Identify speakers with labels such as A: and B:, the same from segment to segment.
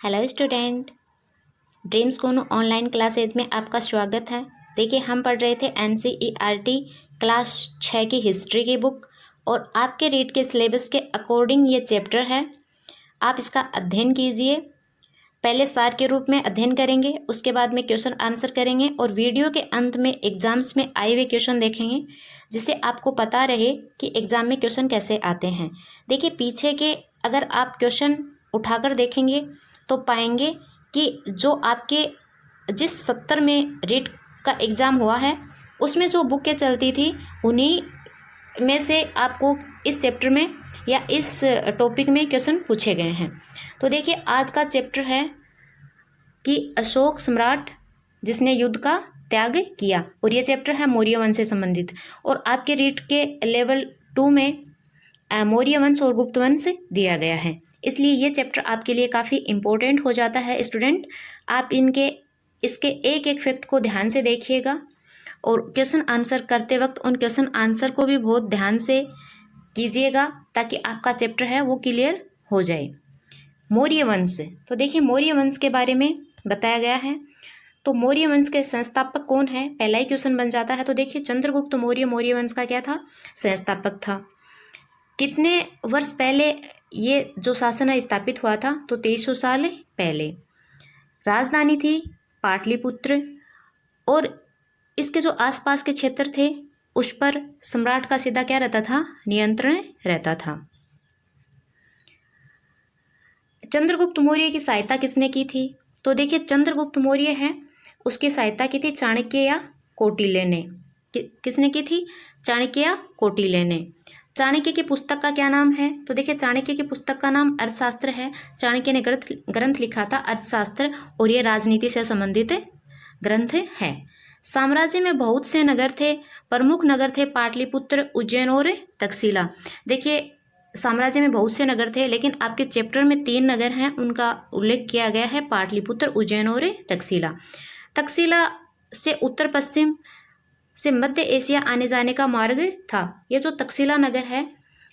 A: Hello student, dreams कोनो online classes में आपका स्वागत है। देखिए, हम पढ़ रहे थे NCERT क्लास 6 की हिस्ट्री की बुक और आपके रीड के सिलेबस के अकॉर्डिंग ये चैप्टर है। आप इसका अध्ययन कीजिए। पहले सार के रूप में अध्ययन करेंगे, उसके बाद में क्वेश्चन आंसर करेंगे और वीडियो के अंत में एग्जाम्स में आए हुए क्वेश्चन देखेंगे, जिससे आपको पता रहे कि एग्ज़ाम में क्वेश्चन कैसे आते हैं। देखिए, पीछे के अगर आप क्वेश्चन उठाकर देखेंगे तो पाएंगे कि जो आपके जिस 70 में रीट का एग्ज़ाम हुआ है उसमें जो बुकें चलती थी उन्हीं में से आपको इस चैप्टर में या इस टॉपिक में क्वेश्चन पूछे गए हैं। तो देखिए, आज का चैप्टर है कि अशोक सम्राट जिसने युद्ध का त्याग किया, और ये चैप्टर है मौर्य वंश से संबंधित। और आपके रीट के लेवल 2 में मौर्य वंश और गुप्त वंश दिया गया है, इसलिए ये चैप्टर आपके लिए काफ़ी इम्पोर्टेंट हो जाता है। स्टूडेंट, आप इसके एक एक फैक्ट को ध्यान से देखिएगा और क्वेश्चन आंसर करते वक्त उन क्वेश्चन आंसर को भी बहुत ध्यान से कीजिएगा, ताकि आपका चैप्टर है वो क्लियर हो जाए। मौर्य वंश, तो देखिए मौर्य वंश के बारे में बताया गया है। तो मौर्य वंश के संस्थापक कौन है, पहला ही क्वेश्चन बन जाता है। तो देखिए, चंद्रगुप्त मौर्य मौर्य वंश का क्या था, संस्थापक था। कितने वर्ष पहले ये जो शासन है स्थापित हुआ था, तो 2300 साल पहले। राजधानी थी पाटलिपुत्र और इसके जो आसपास के क्षेत्र थे उस पर सम्राट का सीधा क्या रहता था, नियंत्रण रहता था। चंद्रगुप्त मौर्य की सहायता किसने की थी, तो देखिए चंद्रगुप्त मौर्य है उसकी सहायता की थी चाणक्य या कौटिल्य ने। किसने की थी, चाणक्य या कौटिल्य ने। चाणक्य की पुस्तक का क्या नाम है, तो देखिए चाणक्य की पुस्तक का नाम अर्थशास्त्र है। चाणक्य ने ग्रंथ लिखा था अर्थशास्त्र, और ये राजनीति से संबंधित ग्रंथ है। साम्राज्य में बहुत से नगर थे, प्रमुख नगर थे पाटलिपुत्र, उज्जैन और तक्षशिला। देखिए, साम्राज्य में बहुत से नगर थे, लेकिन आपके चैप्टर में 3 नगर हैं, उनका उल्लेख किया गया है, पाटलिपुत्र, उज्जैन और तक्षशिला। तक्षशिला से उत्तर पश्चिम से मध्य एशिया आने जाने का मार्ग था। ये जो तक्षशिला नगर है,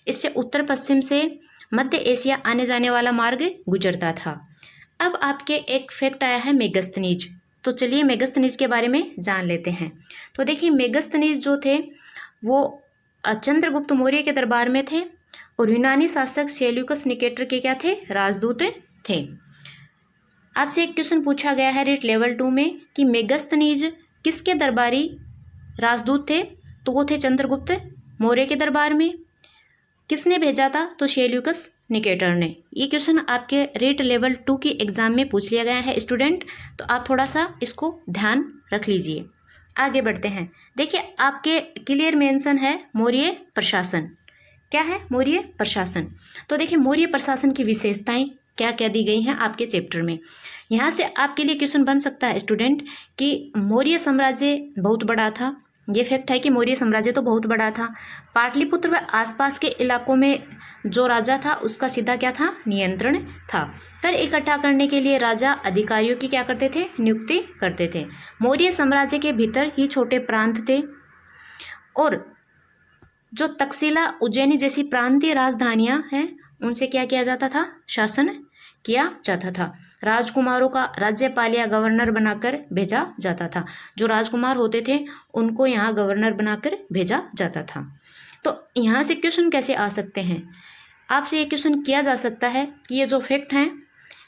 A: इससे उत्तर पश्चिम से मध्य एशिया आने जाने वाला मार्ग गुजरता था। अब आपके एक फैक्ट आया है मेगस्थनीज, तो चलिए मेगस्थनीज के बारे में जान लेते हैं। तो देखिए, मेगस्थनीज जो थे वो चंद्रगुप्त मौर्य के दरबार में थे और यूनानी शासक सेल्यूकस निकेटर के क्या थे, राजदूत थे। आपसे एक क्वेश्चन पूछा गया है रीट लेवल 2 में कि मेगस्थनीज किसके दरबारी राजदूत थे, तो वो थे चंद्रगुप्त मौर्य के दरबार में। किसने भेजा था, तो सेल्यूकस निकेटर ने। ये क्वेश्चन आपके रीट लेवल 2 की एग्जाम में पूछ लिया गया है स्टूडेंट, तो आप थोड़ा सा इसको ध्यान रख लीजिए। आगे बढ़ते हैं। देखिए, आपके क्लियर मेंशन है मौर्य प्रशासन। क्या है, मौर्य प्रशासन। तो देखिए, मौर्य प्रशासन की विशेषताएं क्या क्या दी गई हैं आपके चैप्टर में। यहाँ से आपके लिए क्वेश्चन बन सकता है स्टूडेंट कि मौर्य साम्राज्य बहुत बड़ा था। ये फैक्ट है कि मौर्य साम्राज्य तो बहुत बड़ा था। पाटलिपुत्र व आसपास के इलाकों में जो राजा था उसका सीधा क्या था, नियंत्रण था। कर इकट्ठा करने के लिए राजा अधिकारियों की क्या करते थे, नियुक्ति करते थे। मौर्य साम्राज्य के भीतर ही छोटे प्रांत थे और जो तक्षशिला, उज्जैनी जैसी प्रांतीय राजधानियां हैं उनसे क्या किया जाता था, शासन किया जाता था। राजकुमारों का राज्यपाल या गवर्नर बनाकर भेजा जाता था। जो राजकुमार होते थे उनको यहाँ गवर्नर बनाकर भेजा जाता था। तो यहाँ से क्वेश्चन कैसे आ सकते हैं, आपसे ये क्वेश्चन किया जा सकता है कि ये जो फैक्ट हैं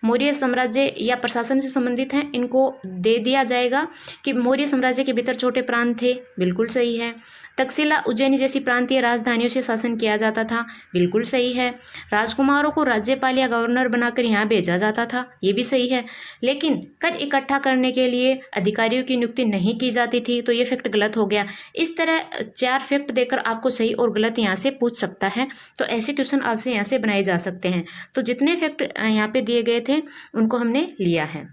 A: मौर्य साम्राज्य या प्रशासन से संबंधित हैं, इनको दे दिया जाएगा कि मौर्य साम्राज्य के भीतर छोटे प्रांत थे, बिल्कुल सही है। तक्षशिला, उज्जैनी जैसी प्रांतीय राजधानियों से शासन किया जाता था, बिल्कुल सही है। राजकुमारों को राज्यपाल या गवर्नर बनाकर यहाँ भेजा जाता था, ये भी सही है। लेकिन कर इकट्ठा करने के लिए अधिकारियों की नियुक्ति नहीं की जाती थी, तो ये फैक्ट गलत हो गया। इस तरह 4 फैक्ट देकर आपको सही और गलत यहाँ से पूछ सकता है, तो ऐसे क्वेश्चन आपसे यहाँ से बनाए जा सकते हैं। तो जितने फैक्ट यहाँ पे दिए गए थे उनको हमने लिया है।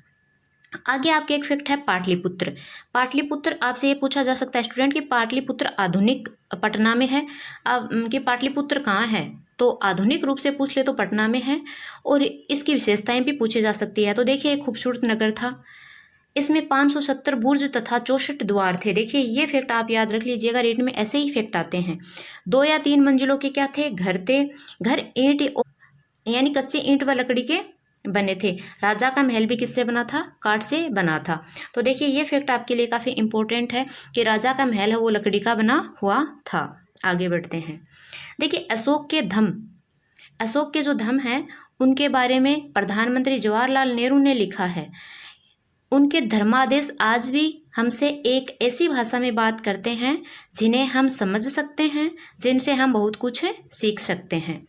A: आगे आपके एक फैक्ट है पाटलिपुत्र। पाटलिपुत्र आपसे ये पूछा जा सकता है स्टूडेंट कि पाटलिपुत्र आधुनिक पटना में है। अब कि पाटलिपुत्र कहाँ है, तो आधुनिक रूप से पूछ ले तो पटना में है, और इसकी विशेषताएं भी पूछी जा सकती है। तो देखिए, एक खूबसूरत नगर था, इसमें 570 बुर्ज तथा 64 द्वार थे। देखिए, ये फैक्ट आप याद रख लीजिएगा, रेट में ऐसे ही फैक्ट आते हैं। 2 या 3 मंजिलों के क्या थे, घर थे। घर ईंट यानी कच्चे ईंट व लकड़ी के बने थे। राजा का महल भी किससे बना था? काठ से बना था। तो देखिए ये फैक्ट आपके लिए काफ़ी इम्पोर्टेंट है कि राजा का महल है वो लकड़ी का बना हुआ था। आगे बढ़ते हैं। देखिए अशोक के जो धम हैं उनके बारे में प्रधानमंत्री जवाहरलाल नेहरू ने लिखा है, उनके धर्मादेश आज भी हमसे एक ऐसी भाषा में बात करते हैं जिन्हें हम समझ सकते हैं, जिनसे हम बहुत कुछ सीख सकते हैं।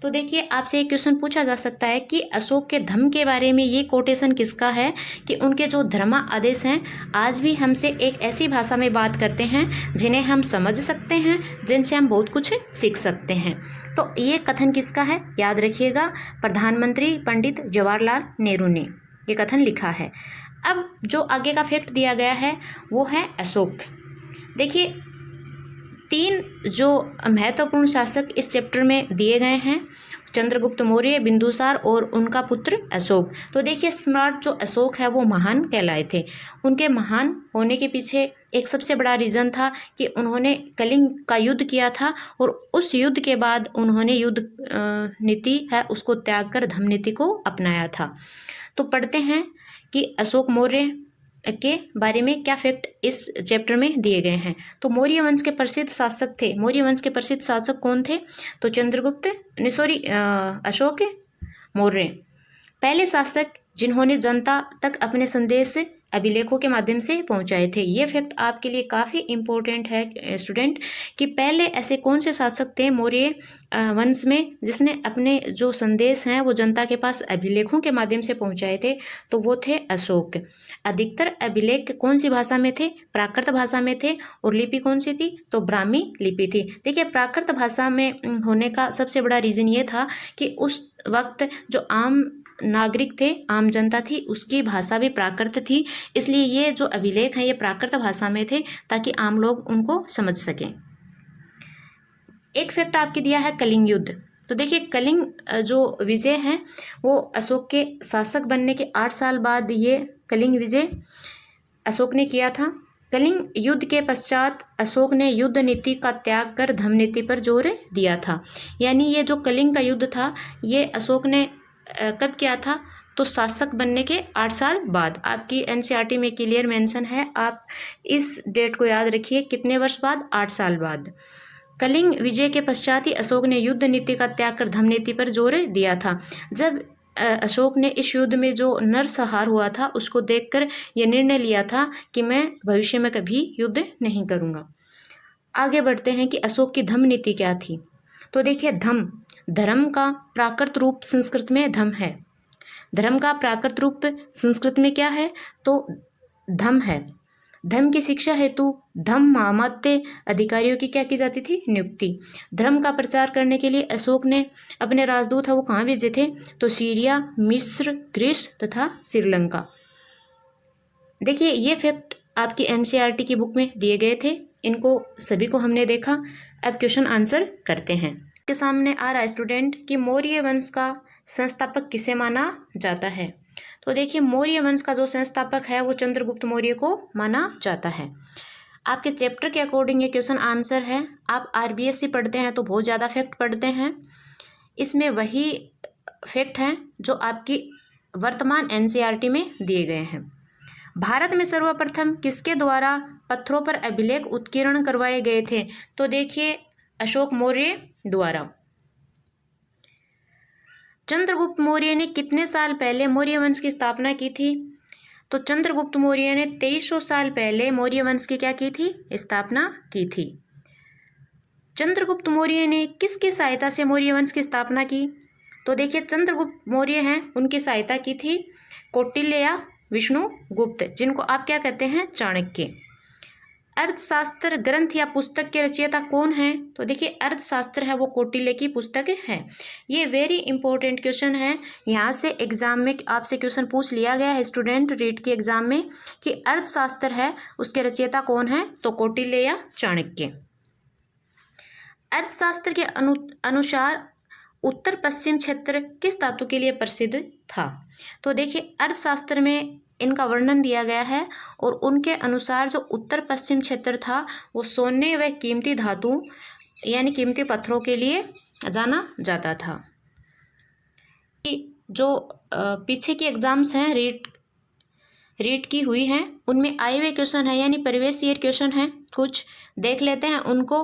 A: तो देखिए आपसे एक क्वेश्चन पूछा जा सकता है कि अशोक के धम्म के बारे में ये कोटेशन किसका है कि उनके जो धर्मादेश हैं आज भी हमसे एक ऐसी भाषा में बात करते हैं जिन्हें हम समझ सकते हैं, जिनसे हम बहुत कुछ सीख सकते हैं। तो ये कथन किसका है? याद रखिएगा, प्रधानमंत्री पंडित जवाहरलाल नेहरू ने ये कथन लिखा है। अब जो आगे का फैक्ट दिया गया है वो है अशोक। देखिए 3 जो महत्वपूर्ण शासक इस चैप्टर में दिए गए हैं, चंद्रगुप्त मौर्य, बिंदुसार और उनका पुत्र अशोक। तो देखिए सम्राट जो अशोक है वो महान कहलाए थे। उनके महान होने के पीछे एक सबसे बड़ा रीज़न था कि उन्होंने कलिंग का युद्ध किया था और उस युद्ध के बाद उन्होंने युद्ध नीति है उसको त्याग कर धम्म नीति को अपनाया था। तो पढ़ते हैं कि अशोक मौर्य के बारे में क्या फैक्ट इस चैप्टर में दिए गए हैं। तो मौर्य वंश के प्रसिद्ध शासक थे। मौर्य वंश के प्रसिद्ध शासक कौन थे? तो अशोक मौर्य पहले शासक जिन्होंने जनता तक अपने संदेश अभिलेखों के माध्यम से पहुंचाए थे। ये फैक्ट आपके लिए काफ़ी इम्पोर्टेंट है स्टूडेंट कि पहले ऐसे कौन से शासक थे मौर्य वंश में जिसने अपने जो संदेश हैं वो जनता के पास अभिलेखों के माध्यम से पहुंचाए थे? तो वो थे अशोक। अधिकतर अभिलेख कौन सी भाषा में थे? प्राकृत भाषा में थे। और लिपि कौन सी थी? तो ब्राह्मी लिपि थी। देखिए प्राकृत भाषा में होने का सबसे बड़ा रीज़न ये था कि उस वक्त जो आम नागरिक थे, आम जनता थी, उसकी भाषा भी प्राकृत थी, इसलिए ये जो अभिलेख हैं ये प्राकृत भाषा में थे ताकि आम लोग उनको समझ सकें। एक फैक्ट आपके दिया है कलिंग युद्ध। तो देखिए कलिंग जो विजय है वो अशोक के शासक बनने के 8 साल बाद ये कलिंग विजय अशोक ने किया था। कलिंग युद्ध के पश्चात अशोक ने युद्ध नीति का त्याग कर धम्म नीति पर जोर दिया था। यानी ये जो कलिंग का युद्ध था ये अशोक ने कब किया था? तो शासक बनने के 8 साल बाद। आपकी एनसीईआरटी में क्लियर मेंशन है, आप इस डेट को याद रखिए। कितने वर्ष बाद? 8 साल बाद। कलिंग विजय के पश्चात ही अशोक ने युद्ध नीति का त्याग कर धम्म नीति पर जोर दिया था। जब अशोक ने इस युद्ध में जो नरसंहार हुआ था उसको देखकर यह निर्णय लिया था कि मैं भविष्य में कभी युद्ध नहीं करूँगा। आगे बढ़ते हैं कि अशोक की धम्म नीति क्या थी। तो देखिए धर्म का प्राकृत रूप संस्कृत में धम्म है। धर्म का प्राकृत रूप संस्कृत में क्या है? तो धम्म है। धर्म की शिक्षा हेतु धम्म महामत्य अधिकारियों की क्या की जाती थी? नियुक्ति। धर्म का प्रचार करने के लिए अशोक ने अपने राजदूत है वो कहाँ भेजे थे? तो सीरिया, मिस्र, ग्रीस तथा श्रीलंका। देखिए ये फैक्ट आपकी एनसीईआरटी की बुक में दिए गए थे, इनको सभी को हमने देखा। अब क्वेश्चन आंसर करते हैं। के सामने आ रहा है स्टूडेंट कि मौर्य वंश का संस्थापक किसे माना जाता है? तो देखिए मौर्य वंश का जो संस्थापक है वो चंद्रगुप्त मौर्य को माना जाता है। आपके चैप्टर के अकॉर्डिंग ये क्वेश्चन आंसर है। आप आरबीएससी पढ़ते हैं तो बहुत ज़्यादा फैक्ट पढ़ते हैं, इसमें वही फैक्ट हैं जो आपकी वर्तमान एनसीईआरटी में दिए गए हैं। भारत में सर्वप्रथम किसके द्वारा पत्थरों पर अभिलेख उत्कीर्ण करवाए गए थे? तो देखिए अशोक मौर्य द्वारा। चंद्रगुप्त मौर्य ने कितने साल पहले मौर्य वंश की स्थापना की थी? तो चंद्रगुप्त मौर्य ने 2300 साल पहले मौर्य वंश की क्या की थी? स्थापना की थी। चंद्रगुप्त मौर्य ने किसकी सहायता से मौर्य वंश की स्थापना की? तो देखिए चंद्रगुप्त मौर्य हैं उनकी सहायता की थी कौटिल्य या विष्णुगुप्त, जिनको आप क्या कहते हैं? चाणक्य। अर्थशास्त्र ग्रंथ या पुस्तक के रचयिता कौन है? तो देखिए अर्थशास्त्र है वो कौटिल्य की पुस्तक है। ये वेरी इंपॉर्टेंट क्वेश्चन है, यहाँ से एग्जाम में आपसे क्वेश्चन पूछ लिया गया है स्टूडेंट रीट के एग्जाम में कि अर्थशास्त्र है उसके रचयिता कौन है? तो कौटिल्य या चाणक्य। अर्थशास्त्र के अनुसार उत्तर पश्चिम क्षेत्र किस धातु के लिए प्रसिद्ध था? तो देखिए अर्थशास्त्र में इनका वर्णन दिया गया है और उनके अनुसार जो उत्तर पश्चिम क्षेत्र था वो सोने व कीमती धातु यानी कीमती पत्थरों के लिए जाना जाता था। जो पीछे के एग्ज़ाम्स हैं रीट की हुई हैं उनमें आए हुए क्वेश्चन है, यानी प्रीवियस ईयर क्वेश्चन हैं, कुछ देख लेते हैं उनको।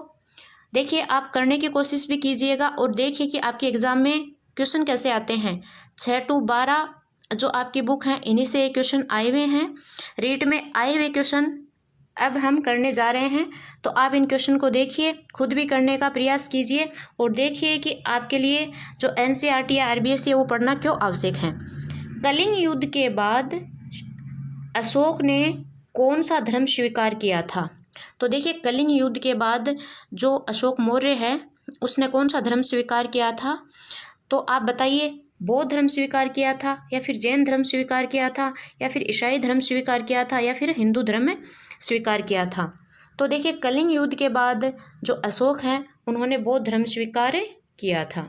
A: देखिए आप करने की कोशिश भी कीजिएगा और देखिए कि आपके एग्ज़ाम में क्वेश्चन कैसे आते हैं। 6 to 12 जो आपकी बुक हैं इन्हीं से ये क्वेश्चन आए हुए हैं। रीट में आए हुए क्वेश्चन अब हम करने जा रहे हैं, तो आप इन क्वेश्चन को देखिए, खुद भी करने का प्रयास कीजिए और देखिए कि आपके लिए जो NCERT या RBS है वो पढ़ना क्यों आवश्यक है। कलिंग युद्ध के बाद अशोक ने कौन सा धर्म स्वीकार किया था? तो देखिए कलिंग युद्ध के बाद जो अशोक मौर्य है उसने कौन सा धर्म स्वीकार किया था? तो आप बताइए, बौद्ध धर्म स्वीकार किया था, या फिर जैन धर्म स्वीकार किया था, या फिर ईसाई धर्म स्वीकार किया था, या फिर हिंदू धर्म स्वीकार किया था? तो देखिए कलिंग युद्ध के बाद जो अशोक हैं उन्होंने बौद्ध धर्म स्वीकार किया था।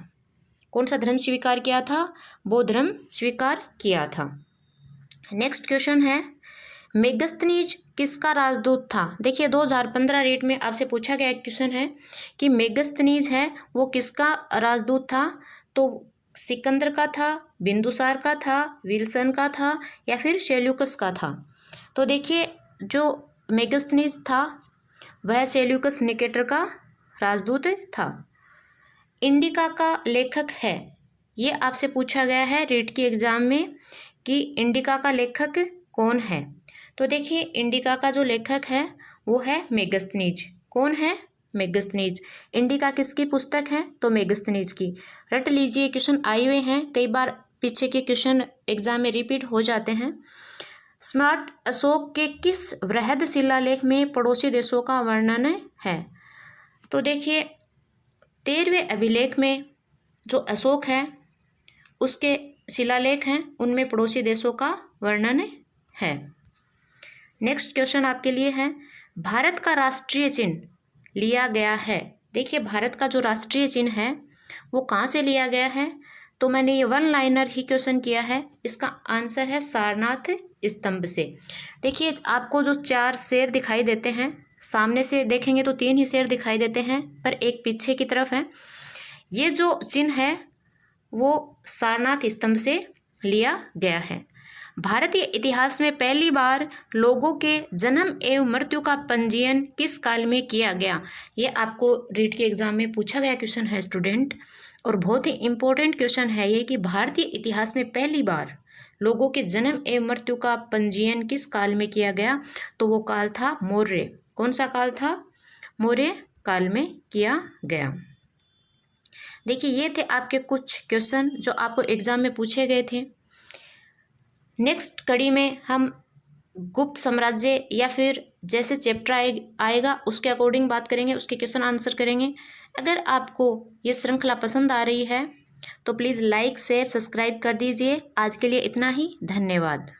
A: कौन सा धर्म स्वीकार किया था? बौद्ध धर्म स्वीकार किया था। नेक्स्ट क्वेश्चन है, मेगस्थनीज किसका राजदूत था? देखिए 2015 रेट में आपसे पूछा गया एक क्वेश्चन है कि मेगस्थनीज है वो किसका राजदूत था? तो सिकंदर का था, बिंदुसार का था, विल्सन का था, या फिर सेल्यूकस का था? तो देखिए जो मेगस्थनीज था वह सेल्यूकस निकेटर का राजदूत था। इंडिका का लेखक है, ये आपसे पूछा गया है रेट की एग्जाम में कि इंडिका का लेखक कौन है? तो देखिए इंडिका का जो लेखक है वो है मेगस्थनीज। कौन है? मेगस्थनीज। इंडिका किसकी पुस्तक है? तो मेगस्थनीज की। रट लीजिए, क्वेश्चन आए हुए हैं, कई बार पीछे के क्वेश्चन एग्जाम में रिपीट हो जाते हैं। सम्राट अशोक के किस वृहद शिलालेख में पड़ोसी देशों का वर्णन है? तो देखिए 13वें अभिलेख में जो अशोक है उसके शिलालेख हैं उनमें पड़ोसी देशों का वर्णन है। नेक्स्ट क्वेश्चन आपके लिए है, भारत का राष्ट्रीय चिन्ह लिया गया है। देखिए भारत का जो राष्ट्रीय चिन्ह है वो कहाँ से लिया गया है? तो मैंने ये 1 लाइनर ही क्वेश्चन किया है, इसका आंसर है सारनाथ स्तंभ से। देखिए आपको जो 4 शेर दिखाई देते हैं, सामने से देखेंगे तो 3 ही शेर दिखाई देते हैं पर एक पीछे की तरफ है। ये जो चिन्ह है वो सारनाथ स्तंभ से लिया गया है। भारतीय इतिहास में पहली बार लोगों के जन्म एवं मृत्यु का पंजीयन किस काल में किया गया? ये आपको रीट के एग्जाम में पूछा गया क्वेश्चन है स्टूडेंट, और बहुत ही इम्पोर्टेंट क्वेश्चन है ये कि भारतीय इतिहास में पहली बार लोगों के जन्म एवं मृत्यु का पंजीयन किस काल में किया गया? तो वो काल था मौर्य। कौन सा काल था? मौर्य काल में किया गया। देखिए ये थे आपके कुछ क्वेश्चन जो आपको एग्जाम में पूछे गए थे। नेक्स्ट कड़ी में हम गुप्त साम्राज्य या फिर जैसे चैप्टर आएगा उसके अकॉर्डिंग बात करेंगे, उसके क्वेश्चन आंसर करेंगे। अगर आपको ये श्रृंखला पसंद आ रही है तो प्लीज़ लाइक शेयर सब्सक्राइब कर दीजिए। आज के लिए इतना ही, धन्यवाद।